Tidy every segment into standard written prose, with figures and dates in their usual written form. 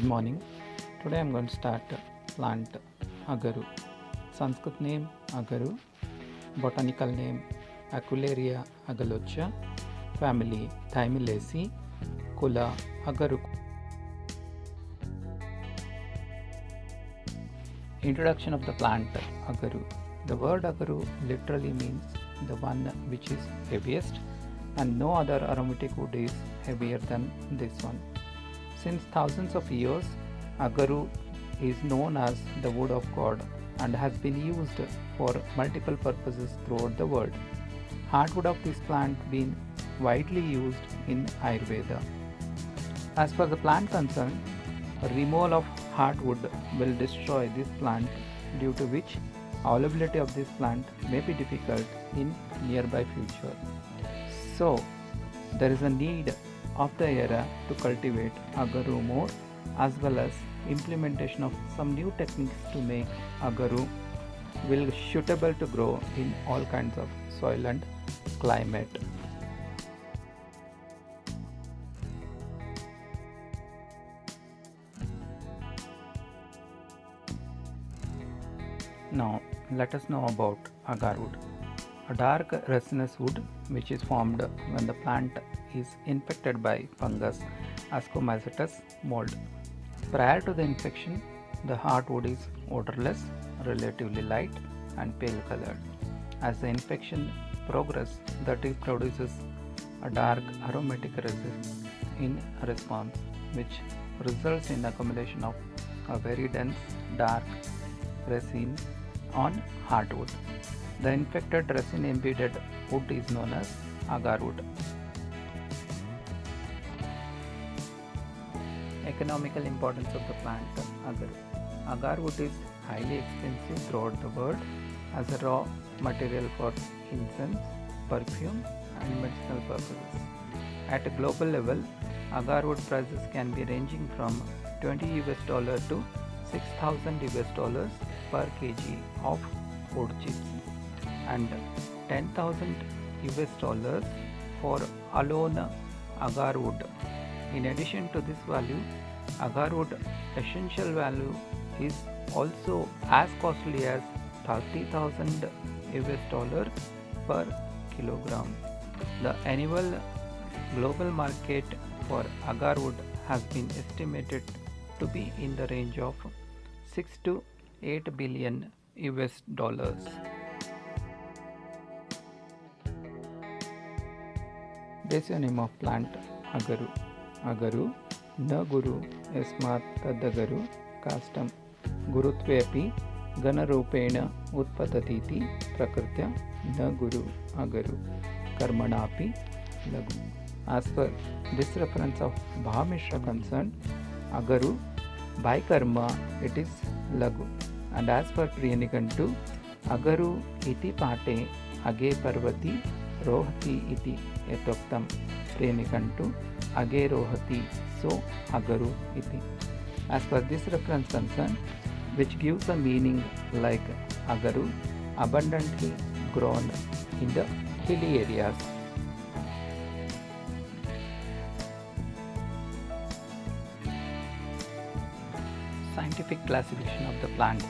Good morning. Today I'm going to start plant Agaru. Sanskrit name Agaru, botanical name Aquilaria agalocha, family Thymilaceae, Kula Agaru. Introduction of the plant Agaru. The word Agaru literally means the one which is heaviest, and no other aromatic wood is heavier than this one. Since thousands of years, Agaru is known as the wood of God and has been used for multiple purposes throughout the world. Hardwood of this plant been widely used in Ayurveda. As per the plant concerned, removal of hardwood will destroy this plant, due to which availability of this plant may be difficult in nearby future. So, there is a need of the era to cultivate Agaru more, as well as implementation of some new techniques to make Agaru will suitable to grow in all kinds of soil and climate. Now let us know about agarwood. A dark resinous wood which is formed when the plant is infected by fungus Ascomycetes mold. Prior to the infection, the hardwood is odorless, relatively light and pale colored. As the infection progresses, the tree produces a dark aromatic resin in response, which results in accumulation of a very dense dark resin on hardwood. The infected resin embedded wood is known as agarwood. Economical importance of the plant Agaru. Agarwood is highly expensive throughout the world as a raw material for incense, perfume and medicinal purposes. At a global level, agarwood prices can be ranging from $20 to $6,000 per kg of wood chips and $10,000 for alone agarwood. In addition to this value, agarwood essential value is also as costly as $30,000 per kilogram. The annual global market for agarwood has been estimated to be in the range of 6 to 8 billion US dollars. Basic name of plant Agaru. Agaru न गुरु यस्मात् तदगरु काष्ठं गुरुत्वेऽपि गणरूपेण उत्पततीति प्रकृत्या न गुरु अगरु कर्मणापि लघु. As per this reference of Bhamishra concerned, Agaru by karma it is lagu, and as per Priyanikantu, Agaru iti pate age parvati rohati iti etoktam Priyanikantu age rohati, so Agaru iti. As per this reference concern, which gives a meaning like Agaru abundantly grown in the hilly areas. Scientific classification of the plant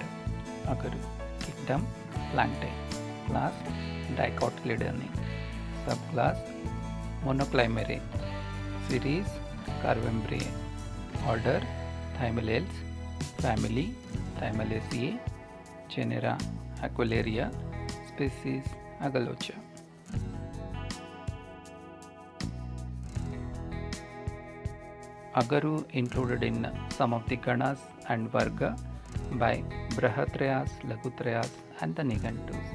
Agaru. Kingdom Plantae. Class Dicotyledone. Subclass Monoclymerae. Series Carvembrae. Order Thymales. Family Thymilaceae. Genera Aquilaria. Species Agalocha. Agaru included in some of the Ganas and Varga by Brahatrayas, Lagutrayas and the Nigantus.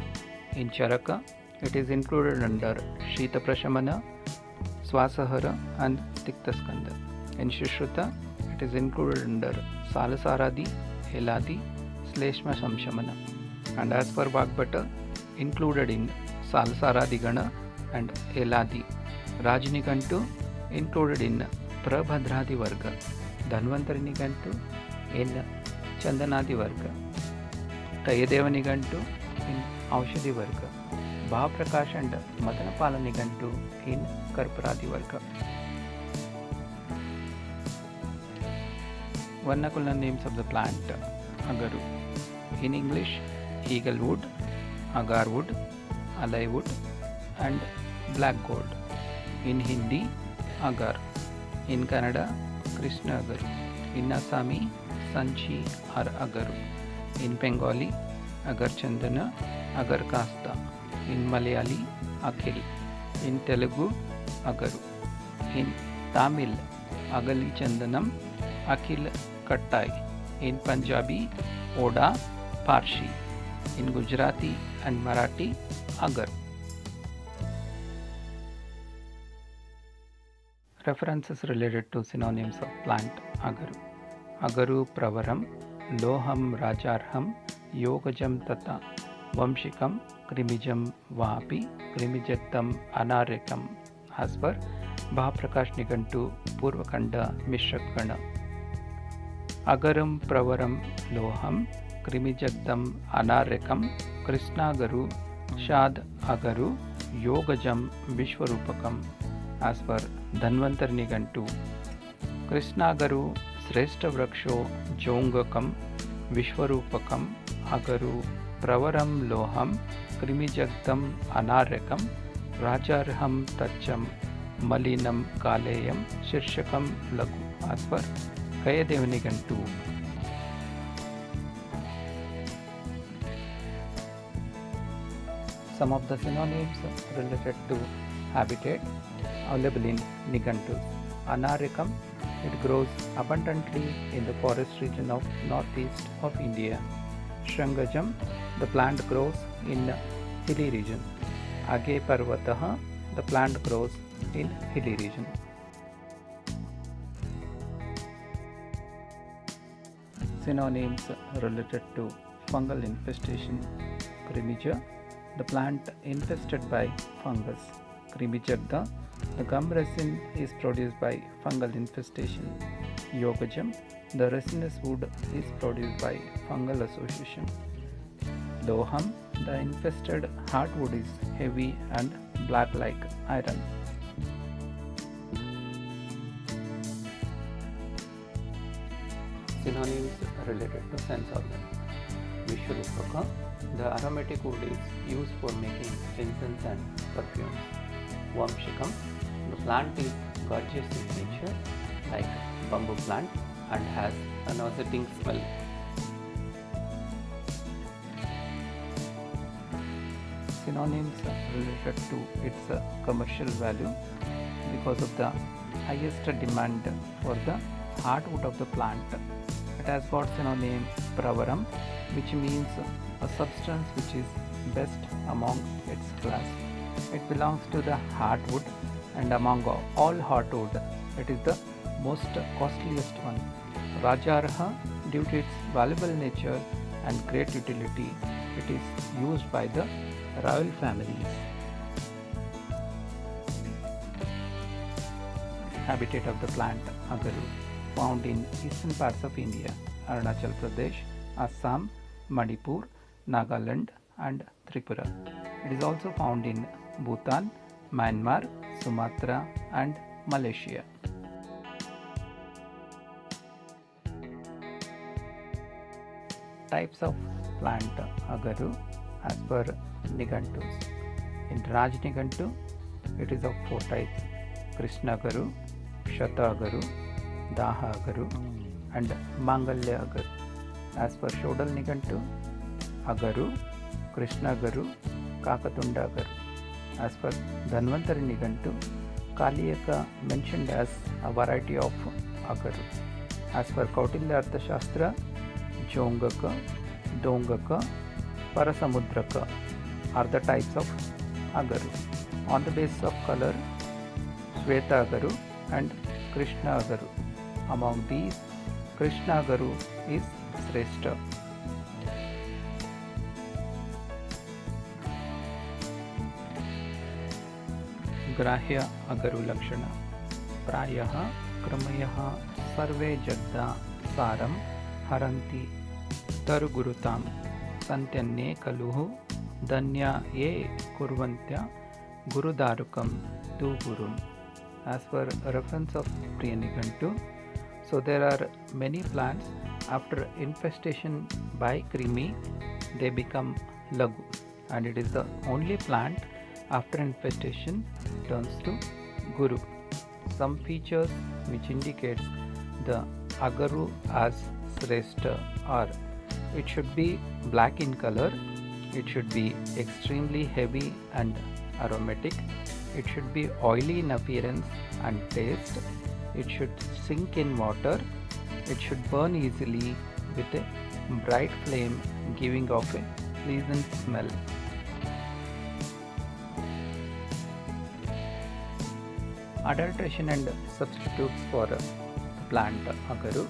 In Charaka, it is included under Shita Prashamana, Swasahara and Tiktaskanda. In Shishruta, it is included under Salasaradi, Heladi, Sleshma Samshamana. And as per Vagbata, included in Salasaradi Gana and Heladi. Rajnikantu included in Prabhadradi Varga. Dhanvantari Nigantu in Chandanadi Varga. Tayadeva Nigantu in Aushadhi Varga. Bhaprakash and Madanapala Nigantu in Karparadi Varga. vernacular names of the plant agaru. In English, eaglewood, agarwood, alaiwood and black gold. In Hindi, agar. In Kannada, Krishna agaru. In Assami, sanchi or agaru. In Bengali, agar chandana, agar kasta. In Malayali, akhil. In Telugu, agaru. In Tamil, agali chandanam, akhil kattai. In Punjabi, oda, parshi. In Gujarati and Marathi, agar. References related to synonyms of plant agaru. Agaru pravaram, loham rajarham, yogajam tata, vamshikam, krimijam vapi, krimijattam anarikam. As per Bhaprakash Nigantu, Purvakanda Mishrakana. Agaram pravaram loham, krimijagdam anarikam, krishnagaru, shad agaru, yogajam vishwarupakam. As per Dhanvantar Nigantu, Krishnagaru Sreshta Vraksho Jongakam Vishwarupakam Agaru Pravaram Loham Krimijagdam Anarekam Rajarham Tacham Malinam Kaleyam Shirshakam Lagu. As per Kayadev Nigantu. Some of the synonyms related to habitat available in Nigantus. Anarikam, it grows abundantly in the forest region of northeast of India. Shrangajam, the plant grows in hilly region. Age Parvataha, the plant grows in hilly region. Synonyms related to fungal infestation. Krimija, the plant infested by fungus. Krimijagda, the gum resin is produced by fungal infestation. Yogajam, the resinous wood is produced by fungal association. Loham, the infested hardwood is heavy and black like iron. Synonyms related to sense organ. Vishwarupaka, the aromatic wood is used for making incense and perfumes. Vamshikam, the plant is gorgeous in nature like bamboo plant and has a nauseating smell. Synonyms related to its commercial value because of the highest demand for the hardwood of the plant. It has got synonym pravaram, which means a substance which is best among its class. It belongs to the hardwood, and among all hardwood, it is the most costliest one. Rajarha, due to its valuable nature and great utility, it is used by the royal families. Habitat of the plant agaru, found in eastern parts of India, Arunachal Pradesh, Assam, Manipur, Nagaland and Tripura. It is also found in Bhutan, Myanmar, Sumatra and Malaysia. Types of plant agaru as per Nigantus. In Raj Nigantu, it is of 4 types: Krishna agaru, Kshata agaru, Daha agaru and Mangalya agaru. As per Shodal Nigantu, agaru, Krishna agaru, Kakatunda agaru. As per Dhanvantari Nigantu, Kaliyaka mentioned as a variety of agaru. As per Kautilya Arthashastra, Jongaka, Dongaka, Parasamudraka are the types of agaru. On the basis of color, Shweta agaru and Krishna agaru. Among these, Krishna agaru is Sreshta. ग्राह्य अगरु लक्षण प्रायः क्रमयः सर्वे जग्दा सारं हरन्ति तरुगुरुतां सन्त्यन्ये कलुः धन्या ये कुर्वन्त्या गुरुदारुकं तु गुरुम्. As per reference of Priya Nigantu, So there are many plants after infestation by Krimi, they become Lagu, and it is the only plant after infestation turns to Guru. Some features which indicates the Agaru as Sreshta are: it should be black in color, it should be extremely heavy and aromatic, it should be oily in appearance and taste, it should sink in water, it should burn easily with a bright flame giving off a pleasant smell. Adulteration and substitutes for the plant Agaru.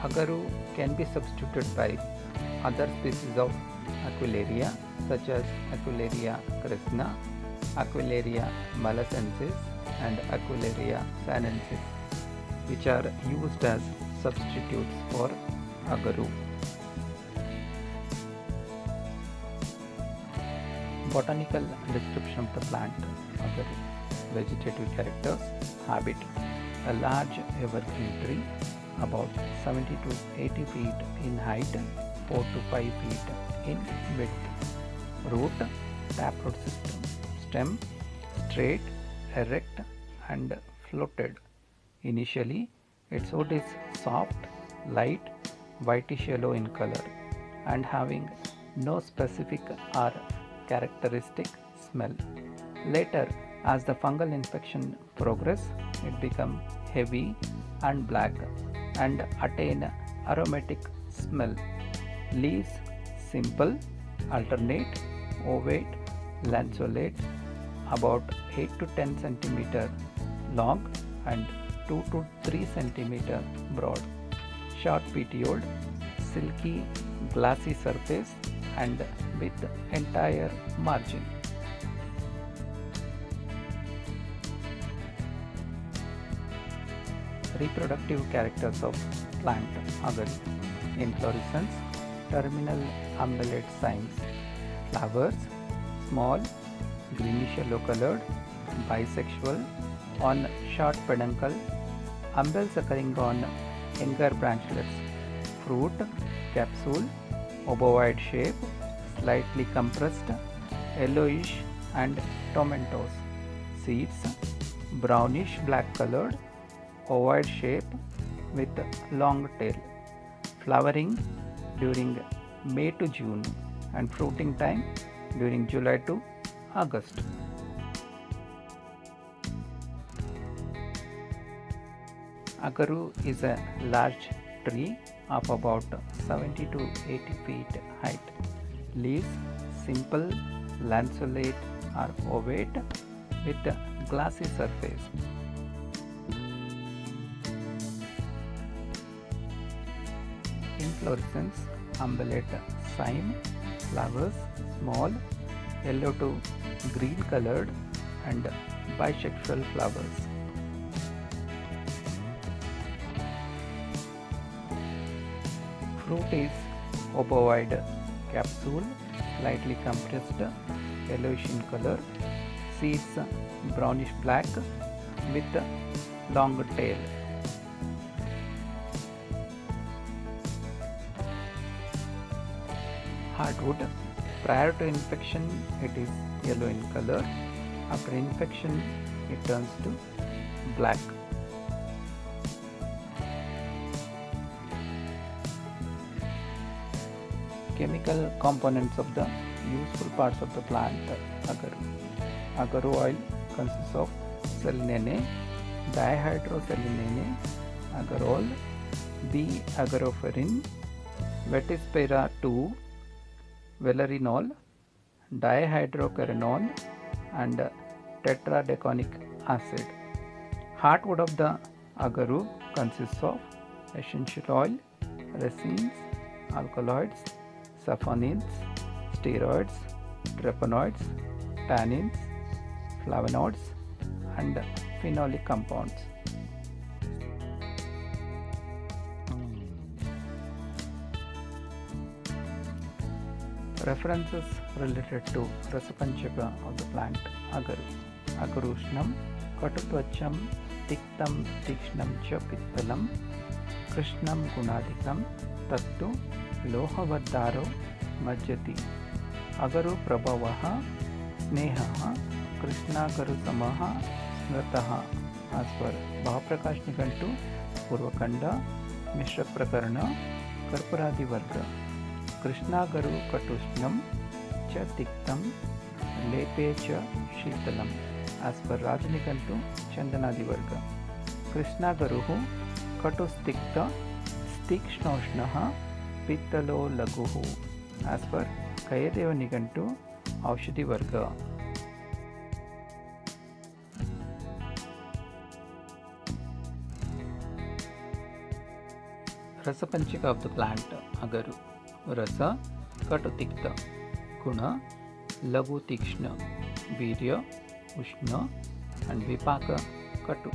Agaru can be substituted by other species of Aquilaria such as Aquilaria cresna, Aquilaria malacensis and Aquilaria sinensis, which are used as substitutes for Agaru. Botanical description of the plant Agaru. Vegetative characters. Habit: a large evergreen tree about 70 to 80 feet in height, 4 to 5 feet in width. Root: taproot system. Stem: straight, erect and floated. Initially, its wood is soft, light, whitish yellow in color and having no specific or characteristic smell. Later, as the fungal infection progresses, it becomes heavy and black and attain aromatic smell. Leaves simple, alternate, ovate, lanceolate, about 8 to 10 cm long and 2 to 3 cm broad. Short petioled, silky, glassy surface and with entire margin. Reproductive characters of plant Agaru. Inflorescence: terminal umbellate cymes. Flowers: small, greenish yellow colored, bisexual, on short peduncle, umbels occurring on younger branchlets. Fruit: capsule, obovoid shape, slightly compressed, yellowish and tomentose. Seeds: brownish black colored, ovoid shape with long tail. Flowering during May to June and fruiting time during July to August. Agaru is a large tree of about 70 to 80 feet height. Leaves simple, lanceolate or ovate with glassy surface. Inflorescence: umbellate cyme. Flowers: small, yellow to green colored and bisexual flowers. Fruit is obovoid capsule, slightly compressed, yellowish in color. Seeds: brownish black with long tail. Hardwood: prior to infection it is yellow in color. After infection it turns to black. Chemical components of the useful parts of the plant Agaru. Agaru oil consists of selene, dihydroselene, agarol, B-agaroferin, Vetispera 2, valerinol, dihydroquinone and tetradeconic acid. Heartwood of the Agaru consists of essential oil, resins, alkaloids, sapponins, steroids, terpenoids, tannins, flavonoids and phenolic compounds. References related to Rasapanchaka of the plant Agaru. Agarushnam, Katutvacham, तिक्तं तीक्ष्णं च पित्तलं कृष्णं गुणाधिकं तत्तु लोहवद्दारो मज्जति। अगरु प्रभवः स्नेहः कृष्णागरुसमः स्मृतः। as per Bhavprakash Nighantu पूर्वखंड मिश्र प्रकरण कर्परादि वर्ग। कृष्णागरु कटुष्णं च तिक्तं लेपे च शीतलम्। as per राजनिघंटु चंदनादि वर्ग। कृष्णागरुः कटुस्तिक्त तीक्ष्णोष्णः पित्तलो लघुः। as per कयदेव निघंटु औषधि वर्ग। रसपंचिका of the plant अगरु। रस कटु तिक्त, गुण लघु तीक्ष्ण, वीर्य उष्ण and विपाक कटु।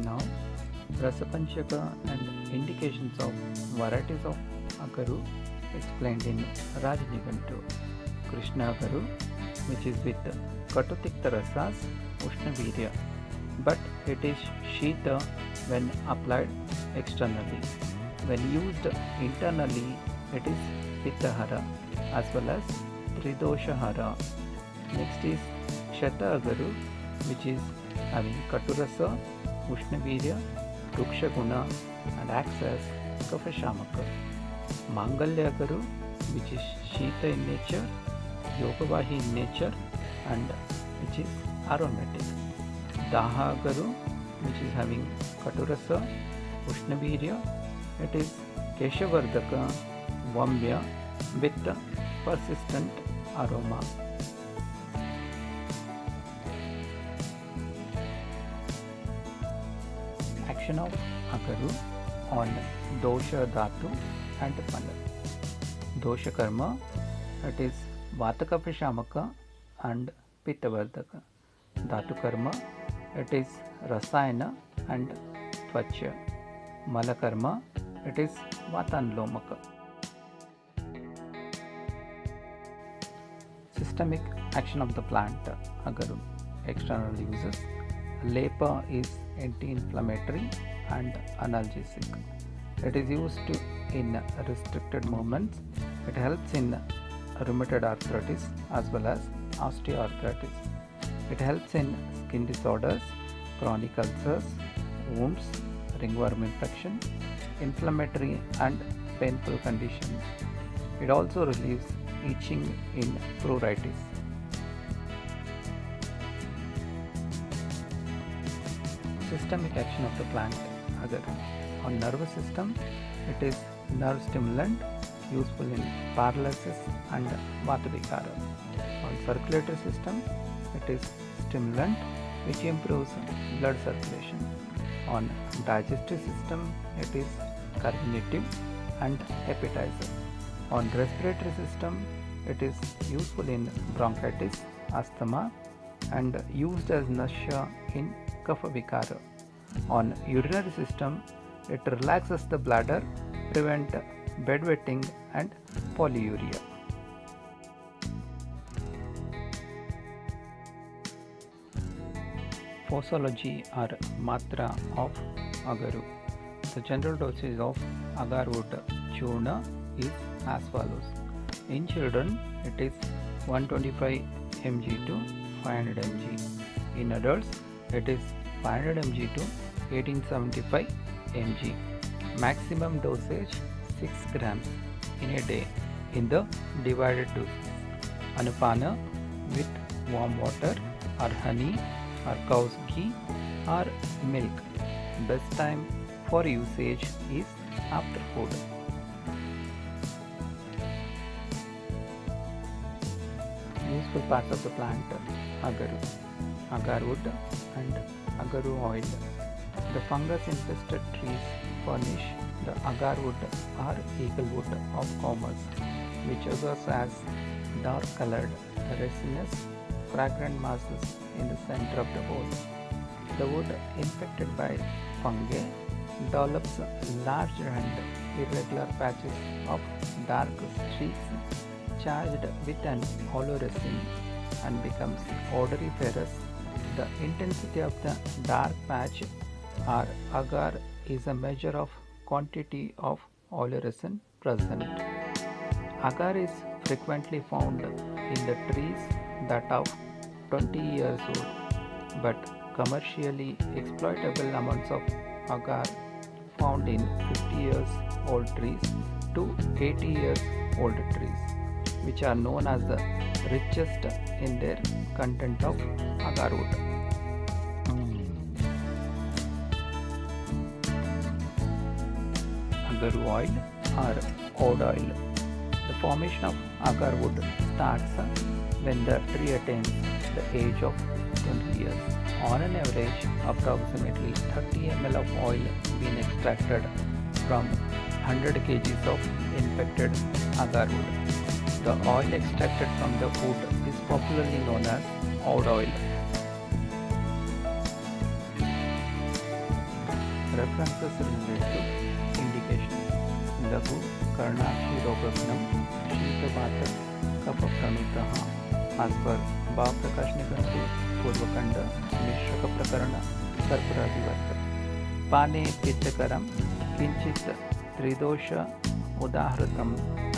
Now Rasapanchaka and indications of varieties of Agaru explained in Rajanigantu. Krishna Agaru, which is with Katutikta Rasas Ushna Virya, but it is Shita when applied externally. When used internally, it is Pittahara as well as Tridoshahara. Next is Kshata Agaru, which is having Katurasa, Ushnavirya, Rukshaguna and acts as Kapha-shamaka. Mangalya Agaru, which is Shita in nature, Yogavahi in nature and which is aromatic. Daha Agaru, which is having Katurasa, Ushnavirya, it is Keshavardhaka, Vamya with persistent aroma. Action of Agaru on Dosha Dhatu and Phala. Dosha Karma, it is Vatakapashamaka and Pittavardhaka. Dhatu Karma, it is Rasayana and Tvacha. Mala Karma, it is Vatanlomaka. Systemic action of the plant Agaru. External uses. Lepa is anti-inflammatory and analgesic. It is used in restricted movements. It helps in rheumatoid arthritis as well as osteoarthritis. It helps in skin disorders, chronic ulcers, wounds, ringworm infection, inflammatory and painful conditions. It also relieves itching in pruritus. Systemic action of the plant Agaru. On nervous system, it is nerve stimulant useful in paralysis and Vata Vikara. On circulatory system, it is stimulant which improves blood circulation. On digestive system, it is carminative and appetizer. On respiratory system, it is useful in bronchitis, asthma and used as nasha in Kapha Vikara. On urinary system, it relaxes the bladder, prevent bedwetting and polyuria. Posology or Matra of Agaru. The general dosage of agarwood churna is as follows. In children, it is 125 mg to 500 mg. In adults, it is 500 mg to 1875 mg. Maximum dosage 6 grams in a day in the divided doses. Anupana with warm water or honey or cow's ghee or milk. Best time for usage is after food. Useful parts of the plant Agaru, agarwood and agaru oil. The fungus infested trees furnish the agarwood or eaglewood of commerce, which occurs as dark colored, resinous, fragrant masses in the center of the hole. The wood infected by fungi develops large and irregular patches of dark streaks charged with an olorosine and becomes odoriferous. The intensity of the dark patch or agar is a measure of quantity of olorosine present. Agar is frequently found in the trees that are 20 years old, but commercially exploitable amounts of agar found in 50 years old trees to 80 years old trees, which are known as the richest in their content of agarwood. Agaru oil or oud oil. The formation of agarwood starts when the tree attains the age of 20 years. On an average, approximately 30 ml of oil being extracted from 100 kg of infected agarwood. The oil extracted from the wood is popularly known as oud oil. References related to indication. लघु कर्णाक्षीरोपघ्नम शीतवात कफप्रणुतः as per बा प्रकाश निघंटू पूर्वखंड मिश्रक प्रकरण कर्पूरादिवर्त पाने पित्तकरम किंचित त्रिदोष उदाहृतम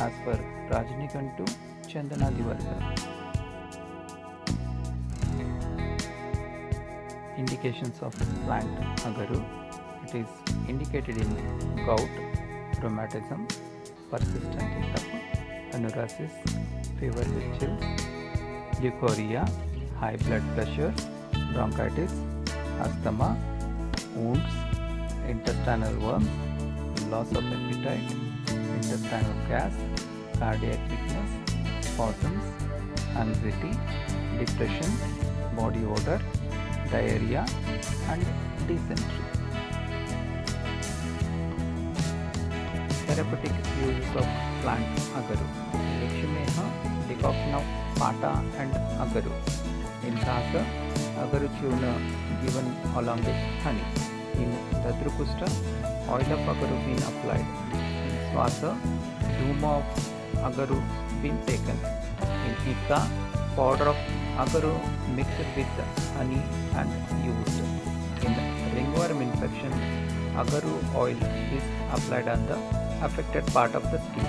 as per राजनिघंटू चंदनादिवर्त. Indications of plant agaru. It is indicated in gout, rheumatism, persistent hiccup, anurasis, fever with chills, leukorrhea, high blood pressure, bronchitis, asthma, wounds, intestinal worms, loss of appetite, intestinal gas, cardiac weakness, spasms, anxiety, depression, body odor, diarrhea, and dysentery. Therapeutic uses of plant agaru. Likshumeha, decoction of pata and agaru. In Rasa, agaru churna given along with honey. In Dadrukusta, oil of agaru being applied. In Swasa, duma of agaru being taken. In Ika, powder of agaru mixed with honey and used. In ringworm infection, agaru oil is applied on the affected part of the skin.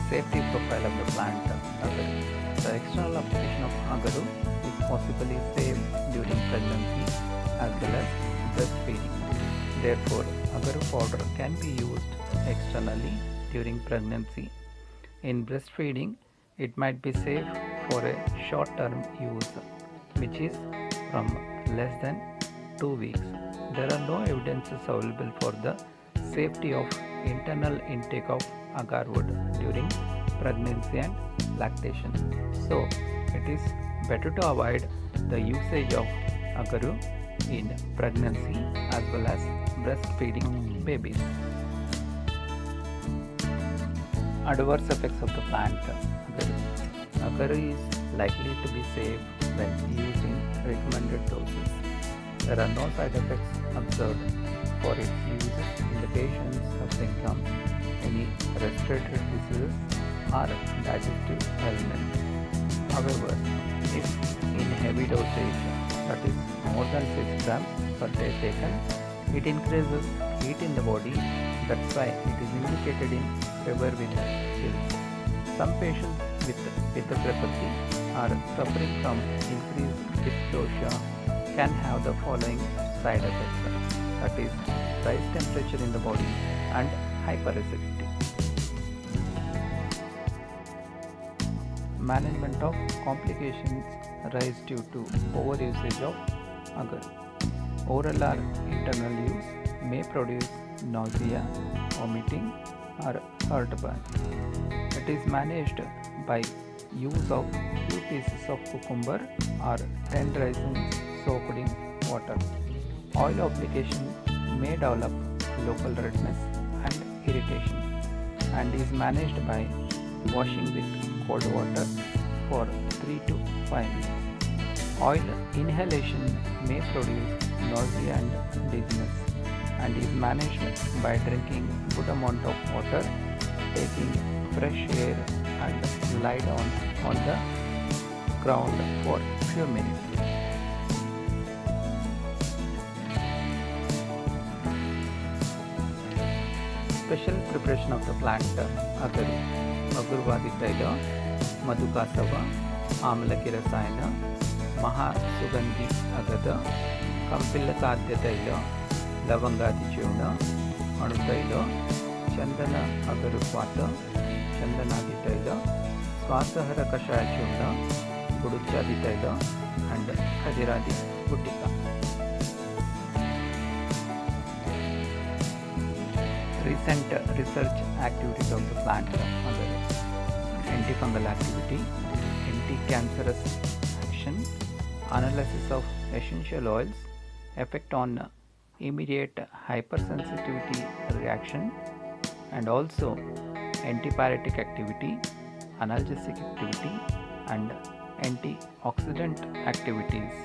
Safety profile of the plant agaru. The external application of agaru is possibly safe during pregnancy as well as breastfeeding. Therefore, agaru powder can be used externally during pregnancy. In breastfeeding, it might be safe for a short-term use, which is from less than 2 weeks. There are no evidences available for the safety of internal intake of agarwood during pregnancy and lactation. So, it is better to avoid the usage of agaru in pregnancy as well as breastfeeding babies. Adverse effects of the plant agaru. Agaru is likely to be safe when used in recommended doses. There are no side effects observed for its uses in the patients suffering from any respiratory diseases or digestive ailments. However, if in heavy dosage, that is more than 6 grams per day taken, it increases heat in the body. That's why it is indicated in fever with chills. Some patients with pitta-prapatti are suffering from increased pitta dosha can have the following side effects, that is rise temperature in the body and hyperacidity. Management of complications rise due to overusage of agaru. Oral or internal use may produce nausea, vomiting or heartburn. It is managed by use of few pieces of cucumber or 10 raisins soaked in water. Oil application may develop local redness and irritation and is managed by washing with cold water for 3 to 5 minutes. Oil inhalation may produce nausea and dizziness. and is managed by drinking good amount of water, taking fresh air and lie down on the ground for few minutes. Special preparation of the plant agaru, agurvadi taila, madhukasava, ಆಮ್ಲಕಿ ರಸಾಯನ, ಮಹಾಸುಗಂಧಿ ಅಗದ, ಕಂಪಿಲ್ಲ ಸಾಧ್ಯ ತೈಲ, ಲವಂಗಾದಿ ಚೂರ್ಣ, ಅಣುತೈಲ, ಚಂದನ ಅಗರು ಸ್ವಾತ, ಚಂದನಾದಿ ತೈಲ, ಸ್ವಾಸಹರ ಕಷಾಯ ಚೂರ್ಣ, ಗುಡುಚಾದಿ ತೈಲ and ಖದಿರಾದಿ ಗುಟ್ಟಿಕ. Recent research activities of the plant are antifungal activity, anti-cancerous action, analysis of essential oils, effect on immediate hypersensitivity reaction, and also antipyretic activity, analgesic activity, and antioxidant activities.